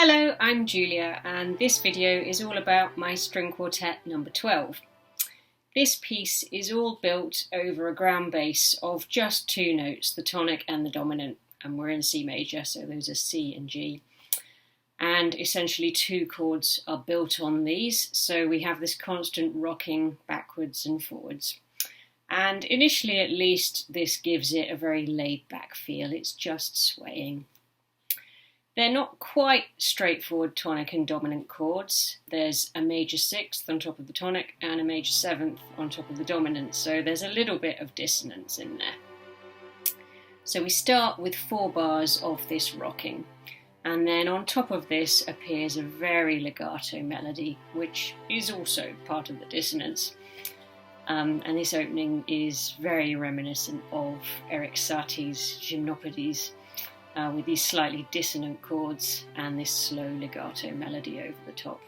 Hello, I'm Julia and this video is all about my string quartet number 12. This piece is all built over a ground bass of just two notes, the tonic and the dominant, and we're in C major, so those are C and G. And essentially two chords are built on these, so we have this constant rocking backwards and forwards. And initially at least this gives it a very laid back feel, it's just swaying. They're not quite straightforward tonic and dominant chords. There's a major sixth on top of the tonic and a major seventh on top of the dominant, so there's a little bit of dissonance in there. So we start with 4 bars of this rocking, and then on top of this appears a very legato melody, which is also part of the dissonance. And this opening is very reminiscent of Erik Satie's Gymnopédies, with these slightly dissonant chords and this slow legato melody over the top.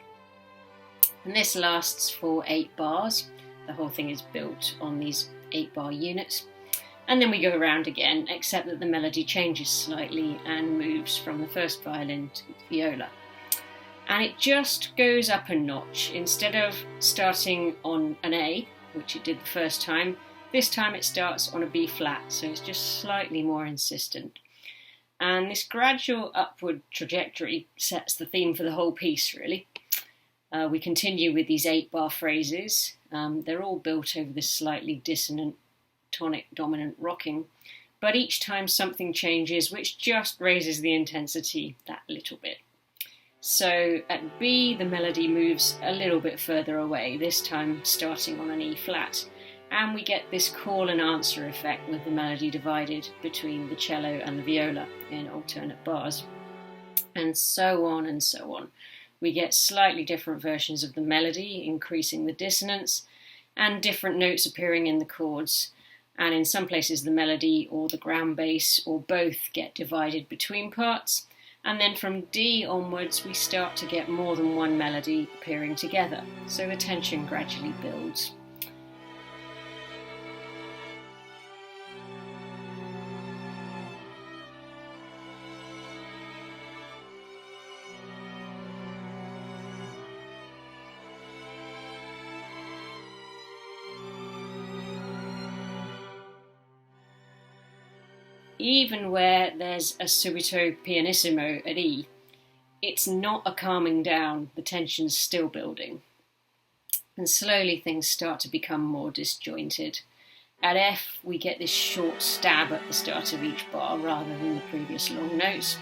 And this lasts for 8 bars. The whole thing is built on these 8-bar units. And then we go around again, except that the melody changes slightly and moves from the first violin to the viola. And it just goes up a notch. Instead of starting on an A, which it did the first time, this time it starts on a B flat, so it's just slightly more insistent. And this gradual upward trajectory sets the theme for the whole piece, really. We continue with these 8-bar phrases. They're all built over this slightly dissonant tonic-dominant rocking, but each time something changes, which just raises the intensity that little bit. So at B, the melody moves a little bit further away, this time starting on an E flat. And we get this call and answer effect with the melody divided between the cello and the viola in alternate bars. And so on and so on. We get slightly different versions of the melody, increasing the dissonance, and different notes appearing in the chords. And in some places the melody or the ground bass or both get divided between parts. And then from D onwards we start to get more than one melody appearing together. So the tension gradually builds. Even where there's a subito pianissimo at E, it's not a calming down, the tension's still building. And slowly things start to become more disjointed. At F, we get this short stab at the start of each bar rather than the previous long notes.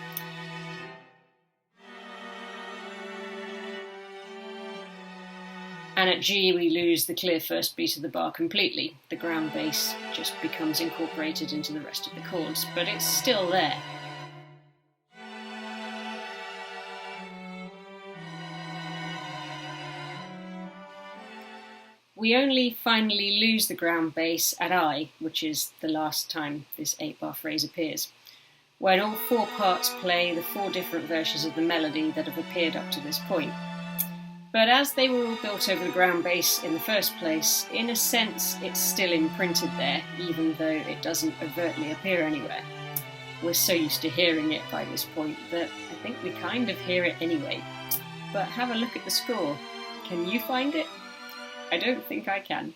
And at G we lose the clear first beat of the bar completely. The ground bass just becomes incorporated into the rest of the chords, but it's still there. We only finally lose the ground bass at I, which is the last time this 8-bar phrase appears, when all 4 parts play the 4 different versions of the melody that have appeared up to this point. But as they were all built over the ground bass in the first place, in a sense it's still imprinted there, even though it doesn't overtly appear anywhere. We're so used to hearing it by this point that I think we kind of hear it anyway. But have a look at the score. Can you find it? I don't think I can.